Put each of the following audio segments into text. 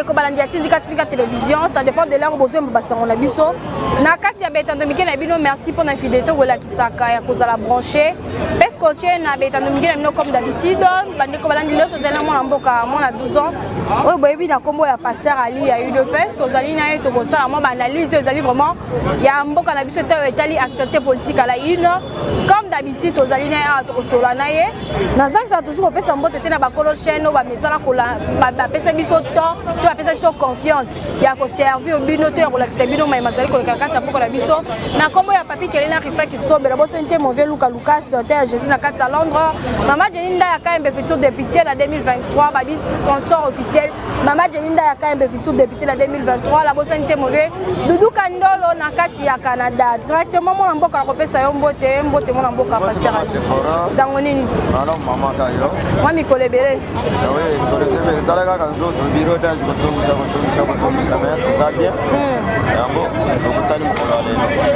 bandeko balandi ya tindika télévision, ça dépend de l'heure où vous avez besoin de biso. Na kati ya betando mike na bino, merci pour la fidélité wala kisaka ya kozala branché. Parce que tu na betando mike na bino comme d'habitude, bandeko balandi leo tozala mwana mboka mwana 12 ans. Oui, boyebi na kombo ya pasteur Ali ya UDPS, tozali na ye tokosala mo analyse, tozali vraiment ya mboka na biso te etali actualité politique à la une. Comme d'habitude tozali na ya tokosola na ye. Nazaki ça toujours opesa mbote te na bakolo chaîne ba mesala kola ba pesa biso temps, tu ba pesa biso confiance. Ya ko servir bino to ya ko lakisa bino mai mazali ko kaka ta poko na biso. Na kombo ya papi kelena rifa ki sobe la boso inte mauvais Lucas hôtel Jésus na kati à Londres. Maman Jeninda ya KMB futur député la 2023 ba sponsor officiel. Maman Jeninda ya KMB futur député la 2023 la boso inte mauvais Doudou Kandolo na kati ya Canada. Directement mon mboka ko pesa yo mbote mon mboka pasteur. Sango nini? Alors maman kayo. Moi mi kolebele. Oui, kolebele talaga kanzo to biro da kotomisa mais tout ça bien.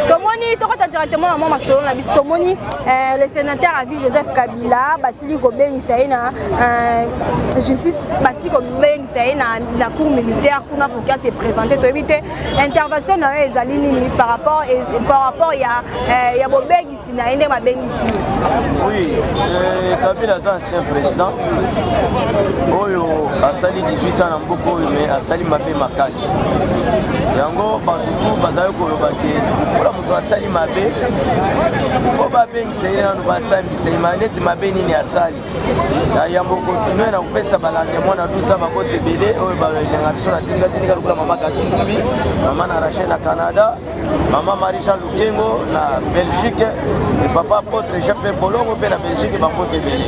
Tomoni tokota directement na mama solo na biso tomoni le sénateur à vie Joseph Kabila basili ko bengisa na justice basili ko bengisa na cour militaire kuna pour qu'il se présenter to éviter intervention na ezali nini par rapport ya bo bengisi na ende ma bengisi. Oui, Kabila est ancien président. Oyo asali 18 ans na mboko mais asali mabe makashi. Yango bantu bazayo koloba ke ola muto asali mabe fo babengisa yena no basambisa imaneti mabe nini asali ya yambo continue na kupesa balande mwana dusa bakote bele oyo balenga biso na tinga lukula mama Katimbi mama na Rachel na Canada mama Marisha Lukengo na Belgique et papa Apotre Jean-Pierre Bolongo pe na Belgique bakote bele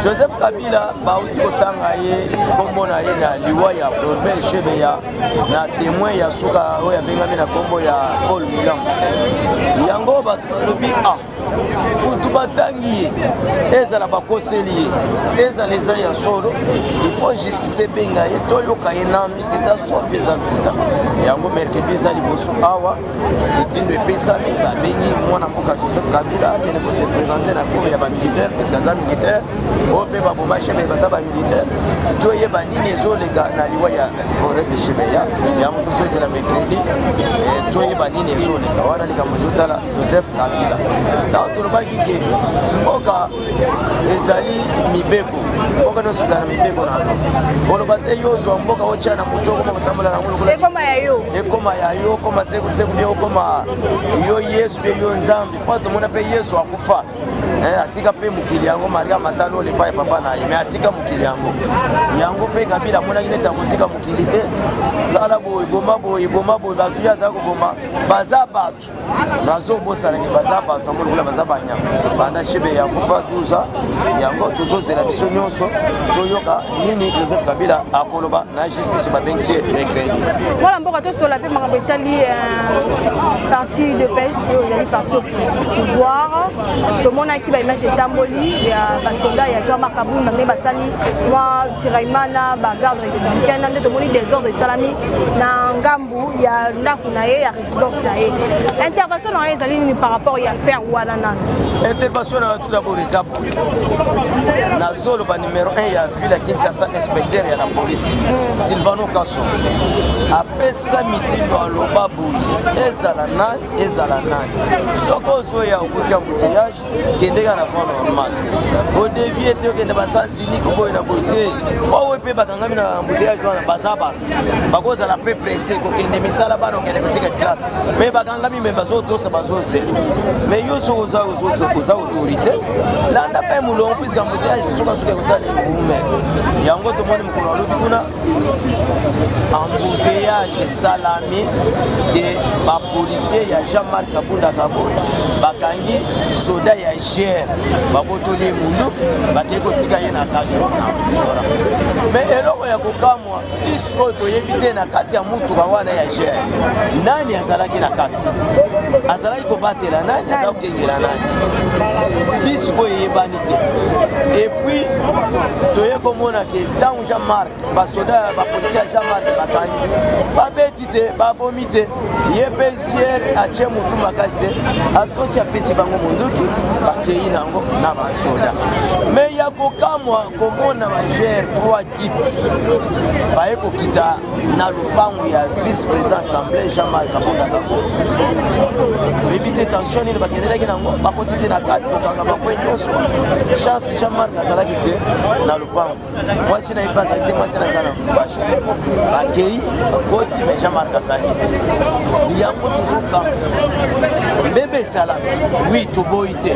Joseph Kabila bauti kotanga ye kombo na ye na liwa ya Robert Chebeya na témoin ya suka oya bengami na kombo ya Paul Milam yango batu lobi kutu batangi ezala bakoseli ezala eza ya solo il faut justice benga ye toyoka ye na miski za so beza tuta yango merkedi eza liboso awa etindo epesami babengi mwana mboka Joseph Kabila akende ko se présenter na cour ya bamilitaire parce que aza militaire ope baboma chebe baza bamilitaire toyeba nini ezoleka na liwa ya forêt de Chebeya yango tozozela merkedi toyeba nini ezoleka wana likambo ezotala Joseph Kabila tolobaki ke mboka ezali mibeko mboka nyonso ezala na mibeko na koloba te yozwa mboka otya na moto okoma kotambola na ngulu ekoma ya yo okoma sekuseku bie okoma yo Yesu bie yo Nzambe mpo tomona mpe Yesu akufa atika mpe mokili yango Maria matalo olepa ya papa na ye me atika mokili yango mpe Kabila amonaki neti akotika mokili te sala boye eboma boye bato ye aza koboma baza bato bazobosanaki baza bato amonakula baza banyama banda shebe ya kufa 12 ans yango tozozela biso nyonso toyoka nini Joseph Kabila akoloba na justice babengisi recrédit voilà mboka tosola mpe makambo etali parti de PES ezali parti au pouvoir tomonaki baimage etamboli ya basoda ya Jean-Marc Kabunda nde basali mwa tiraimana bagarde républicaine nde tomoni désordre esalami na ngambu ya ndako na ye ya résidence na ye intervention na ye ezali nini par rapport ya affaire wana nani intervention na tout d'abord eza boye na zoloba numéro 1 ya ville ya Kinshasa inspecteur ya la police Silvano Kasso apesa mitindo aloba boye ezala nani soko ozoya okotia embouteillage kendeka na voie normale odevie te okende basansini koboye na boye oyo mpe bakangami na embouteillage wana baza bato bakozala mpe presse kokende misala bana okende kotika classe me bakangami me bazotosa bazozela me yo so oza autorité landa mpe mulongo puisque embouteillage sukasuka ekosala evume yango tomoni mokolo alobi kuna embouteillage esalami ke bapolisier ya Jean-Marc Kabunda Kaboye bakangi soda ya GR babotoli mundu bakei kotika ye na kajo me eloko ya kokamwa isiko toyebi te na kati ya mutuka wana ya GR nani azalaki na kati azalaki kobatela nani aza kokengela nani tisiko eyebani te epuis toye komona ke ntango Jean-Marc basoda bapolisier ya Jean-Marc bakangi babeti te babomi te ye mpe GR atie mutu makasi te atosi apesi bango munduki bakei nango na basoda me ya ekokamwa komona bagere 3 type baye kokita na lupango ya vice-président assemblée Jean-Marc Kabunda Kango toyebi te tension nini bakendelaki nango bakoti te na kati kokanga bakwe nyonso chance Jean-Marc azalaki te na lupango mwasi na ye mpe azali te mwasi naza na bashe bakei bakoti me Jean-Marc azalaki te yango tozokanga mbebe esalami wi toboyi te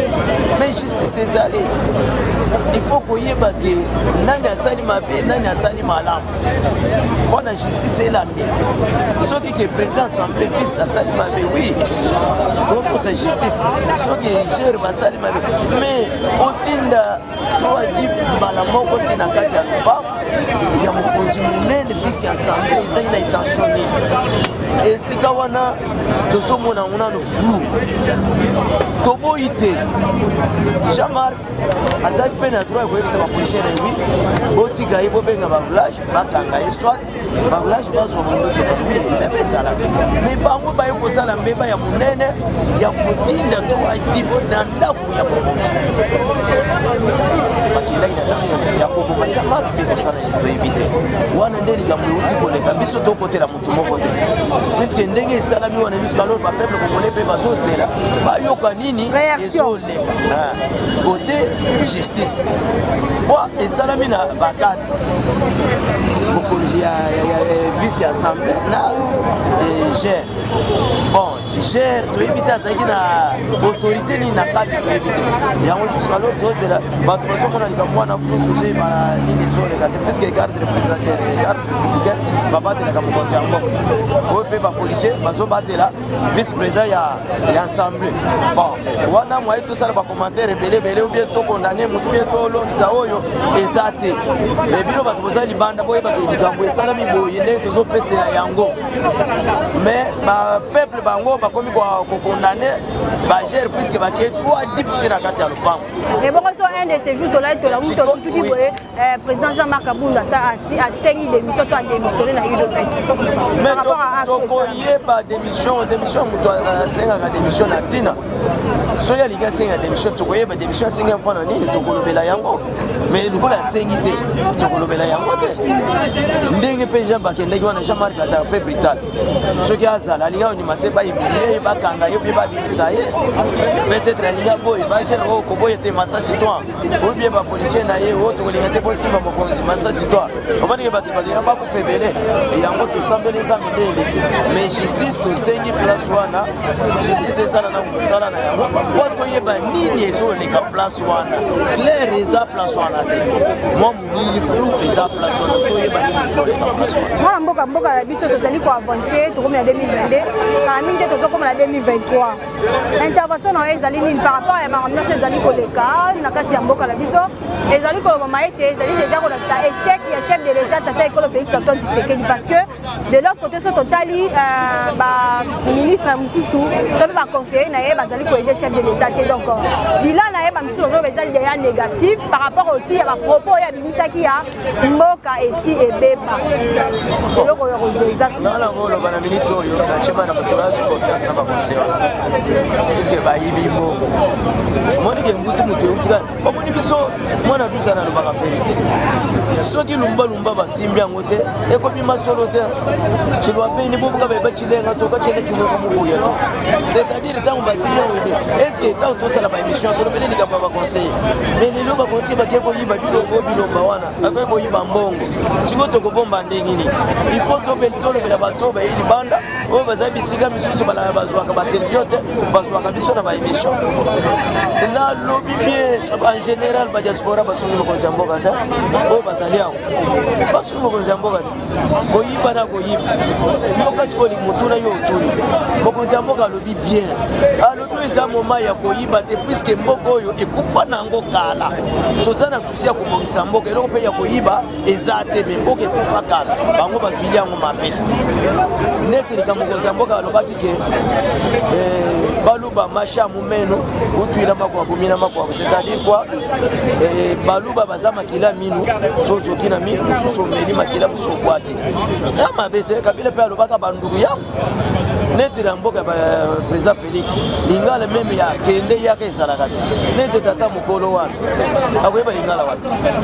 mais justice ezali il faut koyeba ke nani asali mabe nani asali malamu mpona justice elandi soki ke président assemblée fils asali mabe wi tokosa justice soki gere basali mabe mais otinda toadi mbala moko te na kati ya lupango ya mokonzi monene fils ya assemblée ezali na intention nini esika wana tozomona ngo nano flou toboyi te Jean-Marc azali mpe na droit koyebisa bapolisier na lui botika ye bobenga bavillage bakanga ye swat bavillage bazwa mondoki na lui mbeba ezalaka me bango baye kosala mbeba ya monene ya kotinda to adibo na ndako ya mokonzi bakendaki na tension ya koboma Jean-Marc mpe kosala toyebi te wana nde likambo euti koleka biso tokotela motu moko te puiske ndenge esalami wana jusqu'à lors bapeuple congolais mpe bazozela bayoka nini ezoleka kote justice po esalami na bakati bokonzi ya vice assemblée na gere bon gere toyebi te azalaki na autorité nini na kati toyebi te yango jusqu'à lors tozela bato bazomona likambo wana flu tozoyeba nini ezoleka te puiske garde républicain babatelaka mokonzi ya mboka oyo mpe bapolisier bazobatela vice président ya assemblée bon wana mwaye tosala bacommentaire ebelebele obie tokondane motu bie tolonisa oyo eza te me bino bato boza libanda boyebaka likambo esalami boye ndenge tozopesela yango mais bapeuple bango bakomi kokondane bagere puiske bakei 3 dipute na kati ya lupango ebongo so un de ces jours tolai tolamu tosutuki boye président Jean-Marc Kabunda asengi démission to adémissionné na UDPS mais tokoyeba démission moto asengaka démission na ntina soki alingi asenga démission tokoyeba démission asengi mpona nini tokolobela yango mais lokola asengi te tokolobela yango te ndenge mpe jean bakendaki wana Jean-Marc azala mpe brital soki azala alingi aondima te bayibilie ye bakanga ye mpe babimisa ye peut-être alingi aboye bagere oyo koboye te masasi toi oyo bie bapolisier na ye oyo tokolinga te bosimba mokonzi masasi toi omanike bato balinga bakufa ebele yango tosambeli nzambe nde eleki mais justice tosengi place wana justice esala na mosala na yango po toyeba nini ezoleka place wana clair eza place wana te mwa molili flou eza place wana toyeba nini ezoleka place wana mwana mboka na biso tozali koavance tokomi na 2022 kala mingi te tozokoma na 2023 intervention na yo ezali nini par rapport ya makamnyasi ezali koleka na kati ya mboka na biso ezali kolobama ete ezali deja kolakisa échec ya chef de l'état tata ekolo Félix Antoine Tshisekedi parce que de l'autre côté so totali baministre mosusu to mpe baconseiller na ye bazali koyede chef de l'état te donc bilan na ye bamisusu ozo ezali deja négatif par rapport aussi ya bapropos oyo abimisaki ya mboka esi ebeba eloko oyo eza oloba na minute oyo nachema na bato basu confiance na baconseiller wana puisque bayibi moko omonike mbutu moto eutika omoni biso mwana duza na lobaka verité soki lumbalumba basimbi yango te ekobima solo te cilwa peni bobuka bayebacilenga toka cele cimoka mokuya to c'est-à-dire ntango basimbi yango ebe estce ntango tosala baémission tolobele likambo ya baconseiller mais lelo baconseiller bakie koyiba bilongo bilomba wana bakoki koyiba mbongo sikoyo tokobomba ndenge nini il faut tolobela bato oyo bayi libanda oyo bazali bisika misusu bazwaka batelevizio te bazwaka biso na baémission nalobi bien en général badiaspora basungi mokonzi ya mboka te oyo bazali awo basungi mokonzi ya mboka te koyiba na koyiba yo kasi kolingi motuna yo otuni mokonzi ya mboka alobi bien alobi oyo eza moma ya koyiba te puiske mboka oyo ekufa na yango kala toza na susi ya kobongisa mboka eloko mpe ya koyiba eza te me mboka ekufa kala bango bazwili yango mabe nete likambo mokonzi ya mboka alobaki ke baluba masha mumeno utwila makwa kumina makwa c'est-à-dire quoi baluba baza makila minu sozoki na minu mosusu omeli makila mosusu okwaki ya mabe te kabila mpe alobaka banduku yango neti na mboka ya président Félix lingala meme ya kende yaka ezalaka te nete tata mokolo wana akoyeba lingala wana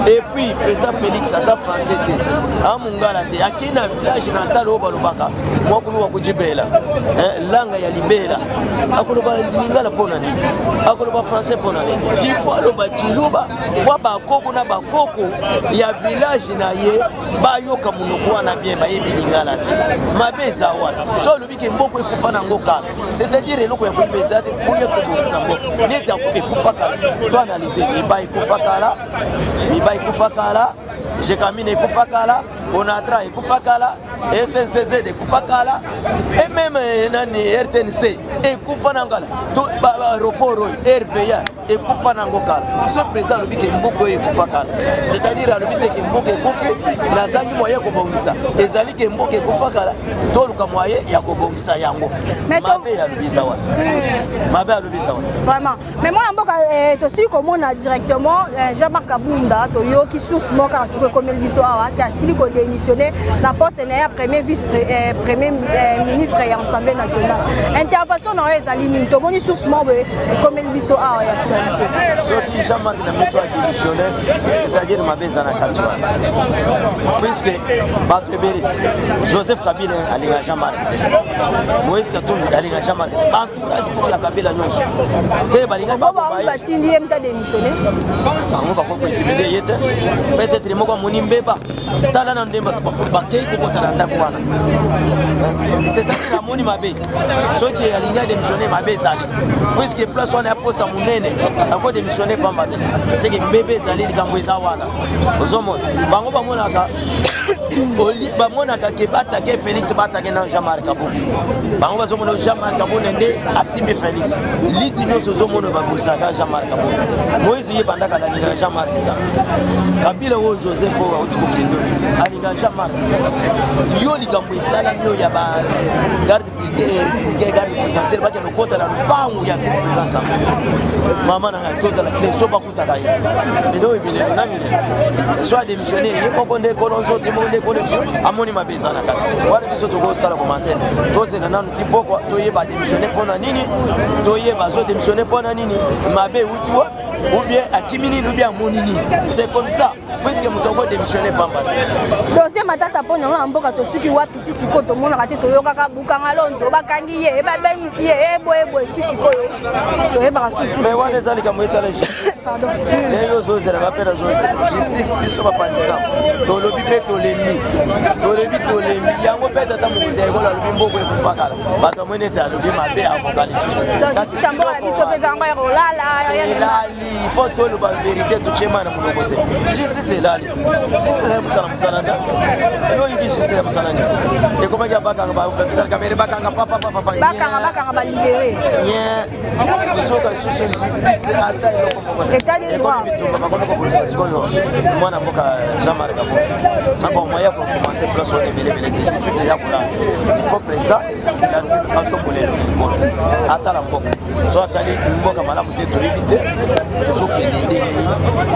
et puis président Félix aza français te amongala te akei na village na talo oyo balobaka mwakulu wa kujibela langa ya libela akoloba lingala mpona nini akoloba français mpona nini il faut aloba chiluba kwa bakoko na bakoko ya village na ye bayoka monoko wana bien bayebi lingala te mabe eza wana so olobi ke mboko ekufa nango kaka c'est-à-dire eloko ya koyiba eza te oyo tobongisa mboko neti ekufa kala to analyse miba ekufa kala Jekamine ekufa kala Onatra ekufa kala SNCZ ekufa kala et même nani RTNC ekufa nangala to aéroport RVA ekufa nango kala ce président lobi ke mboko ekufa kala c'est-à-dire alobi ke mboko ekufi nazangi moyen kobongisa ezali ke mboko ekufa kala to luka moyen ya kobongisa yango mabe ya lubiza wana mabe ya lubiza wana vraiment mais moi mboka to si komona directement Jean-Marc Kabunda to yo ki source moka asuko komel biso awa ki asili ko démissionner na poste na premier vice premier ministre ya Assemblée nationale intervention na ezali ni to moni source mo komel biso awa ya soki Jean-Marc na meto a démissionné c'est-à-dire mabeza na katwa puisque batreberi Joseph Kabila alinga Jean-Marc Moïse Katumbi alinga Jean-Marc entourage pour la Kabila nyonso te balinga ba batindi ye mta démissionné bango bako intimider yete peut-être moko moni mbeba tala na ndemba bakei ko kota na ndako wana c'est-à-dire moni mabe soki alinga démissionné mabe zali puisque place on a poste à munene ako démissionné pamba c'est que mbebe zali likambo eza wana ozomona bango bamonaka oli bamonaka ke batake Félix batake na Jean-Marc Kabunda bango bazomona Jean-Marc Kabunda nde asimbi Félix liti nyonso ozomona babusaka Jean-Marc Kabunda Moïse ye bandaka na Jean-Marc Kabila o Joseph o otiko kendo alinga Jean-Marc yo likambo esala nyo ya ba garde présidentielle baki no kota na lupangu ya vice président mama na toza la clé so bakutaka ye ndo ebele na mine soit démissionné ye moko nde kolonzo te moko nde kolonzo amoni mabeza na kaka wana biso to ko sala commentaire toze na nanu tipoko to ye ba démissionné pona nini to ye ba zo démissionné pona nini mabe utiwa ou bien akimini ou bien monini c'est comme ça puisque mutongo démissionné pamba dossier matata pona na mboka to suki wa petit siko to mona kati to yoka bukanga lonzo bakangi ye ba bengisi ye ebo ti siko yo to ye ba susu mais wana zali ka moita la justice pardon les zo zera ba pera zo justice biso ba pandisa to lobi pe to lemi yango pe tata mo ze ko la lobi mboko e kufakala bato mwene ta lobi mabe akokali susu justice ambo la biso pe zango ya rolala il faut tout le vérité tout chema na mon côté justice c'est là justice musala nda yo yibi justice musala nda et comment ya bakanga ba peut-être kamera bakanga papa bakanga ba libérer yeah toujours que sur justice ata iloko mo état de droit ba ko police ko yo mwana mboka Jean-Marc Kabunda ngoma moya pour commenter place on est justice ya kula il faut président la auto polele ata la mboka so atali mboka malamu te to éviter toujours que des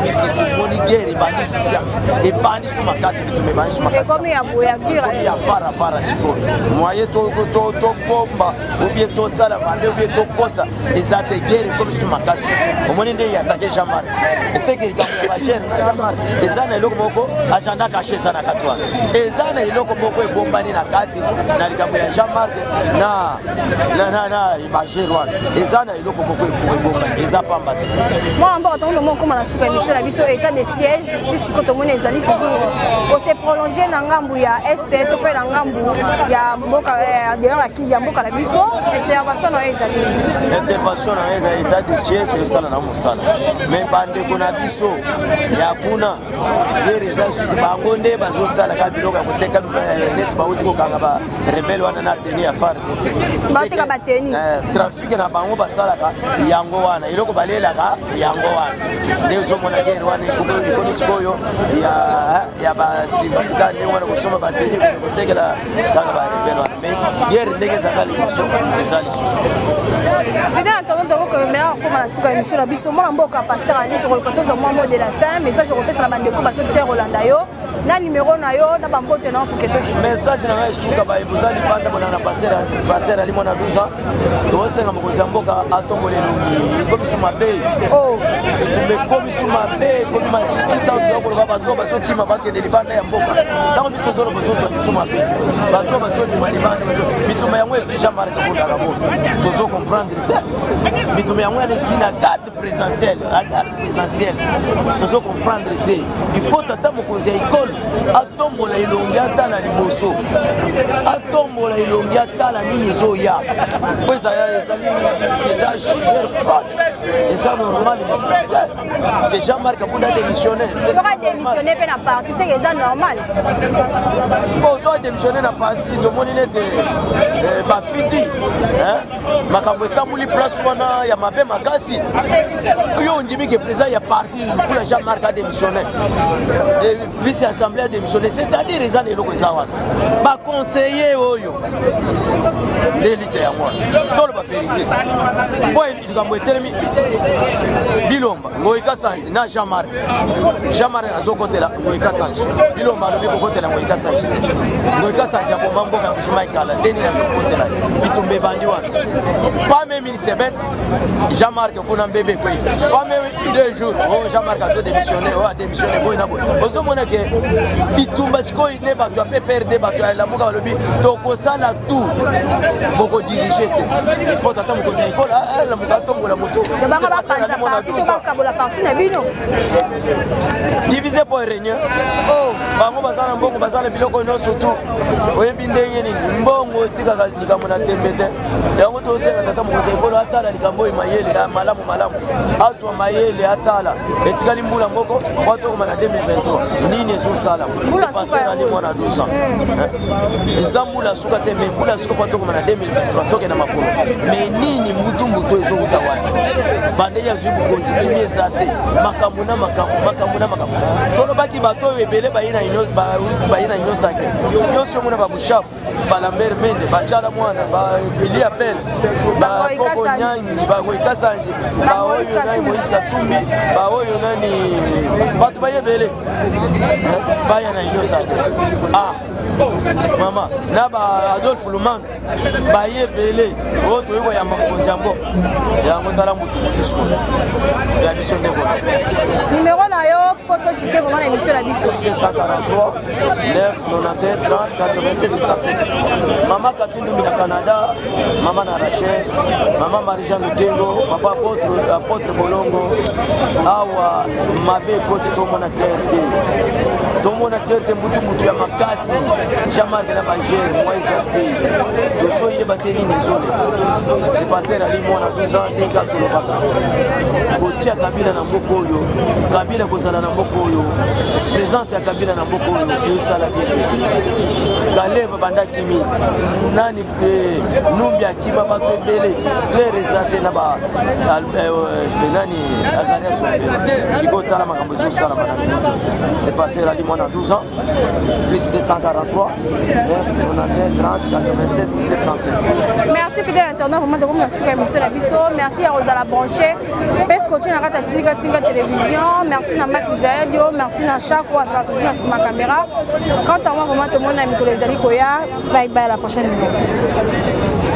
puisque moni guerre bandi social et bandi sous ma casse bitu me bandi sous ma casse comme ya vira ya fara siko moyen to bomba ou bien to sala mabe ou bien to kosa les atte guerre comme sous ma casse au moni nde ya attaquer Jean-Marc et c'est que il va cher Jean-Marc les ana eloko moko agenda caché sana katwa les ana eloko moko e bombani na kati na likambo ya Jean-Marc na ibajerwa les ana eloko moko e bombani eza pamba moi en bas on comment la soupe émission la biso état de siège ti siko to mona ezali toujours on s'est prolongé na ngambu ya est to pe na ngambu ya mboka d'ailleurs aki ya mboka la biso intervention na ezali intervention na ezali état de siège esala na mosala mais bande kuna biso ya kuna les résultats bango nde bazosala ka biloko ya koteka net bauti kokanga ba rebelle wana na teni ya FARDC bateka bateni trafic na bango basalaka yango wana iloko balelaka yango wana nde ozomona guerre wana ikoni sikoyo ya ba civil ka nde wana kosoma bateni kotekela kanga ba rebelle wana mais guerre ndenge ezakali koso ezali susu fidèle tondo ko mera ko mala suka émission la biso mona mboka pasteur ani to ko tozo mwa mot de la fin message ko pesa na bande ko baso terre Rolanda yo na numéro na yo na bambote na pour que to message na ngai suka ba ebuzali panda bona na passer ali mona 12 ans to senga mokonzi mboka atombole lungi ko bisuma be etumbe ko bisuma be ko masiti tant yo ko bato baso tima bakende libanda ya mboka tango biso tolo bozo bisuma be bato baso tima libanda bituma ya mwezi Jean-Marc Kabunda Rabo tozo comprendre te bituma ya mwezi na date présidentielle tozo comprendre te il faut tata mokonzi ya école atombola ilongi atala liboso atombola ilongi atala nini ezoya po ezali eza normal que Jean-Marc Kabunda démissionné démissionné pe na parti c'est eza normal ozo démissionné na parti tomoni nete bafiti makambo etamboli place wana ya mabe makasi yo ondimi ke président ya parti mpula Jean-Marc a démissionné vice assemblée a démissionné c'est-à-dire eza na eloko eza wana baconseiller oyo l'élite ya mwana tolo bavérité po likambo etelemi bilomba ngoyika sange na Jean-Marc azokotela ngoyika sange bilomba alobi kokotela ngoyika sange ngoyika sange aboma mboka ya bushima ekala ndeni azokotela bitumba ebandi wana pas même une semaine Jean-Marc kuna mbebe kwei pas même 2 jours Jean-Marc azo démissionné a démissionné boy na boy ozomona ke bitumba sikoyi ne bato ya PPRD bato ya lamuka balobi tokosala tout boko dirige te il faut tata mokonzi ya ekole lamuka atombola moto la partie na bino divisé pour régner bango bazana mbongo bazana biloko nyonso tu oyebi ndenge nini mbongo etikaka likambo na tembe te yango tosenga tata mokonzi ya ekole atala likambo oyo mayele malamu azwa mayele atala etikali mbula moko watokoma na 2023 nini ezosala sepasera mwana 12 ans eza mbula suka te me mbula suka watokoma na 2023 toke na makolo me nini mbutu ezokuta wana bande ya zwi bukonzi kimi eza te makambo na makambo tolobaki bato oyo ebele bayina nyosake nyonso mona babushapu balambert mende bachala mwana bili apel bakoko nyanyi bakoika sanje baoyo nani Moïse Katumbi baoyo nani bato bayebele baya na nyosake mama na ba Adolphe Lumanga bayebele oto yeko ya makonzi ya mboka yango tala mutu siko ya biso ndeko numéro na yo poto chite vraiment na émission la biso 143 9 91 30 87 37 mama Katindu na Canada mama na Rachel mama Marie-Jeanne Lutengo papa apôtre Bolongo awa mabe kote tomona clarté mutu ya makasi Jean-Marc na bagere moi j'appelle doso yeba teni nizole c'est passé la ligne mona 12 ans et quand le baka kotia Kabila na mboko oyo Kabila kozala na mboko oyo présence ya Kabila na mboko oyo yo sala bien Kaleva banda kimi nani numbi akiba bato ebele clair ezate na ba nani Azaria Sombe Chigota la makambo zo sala mana c'est passé la ligne mona 12 ans plus de 143 merci fidèle internaute vraiment de comme la souka émission la biso merci à Rosa la branché parce que tu n'as pas tinga télévision merci na Mac Zadio merci na chaque fois ça toujours na sima caméra quand on va vraiment te montrer les amis koya bye bye à la prochaine vidéo.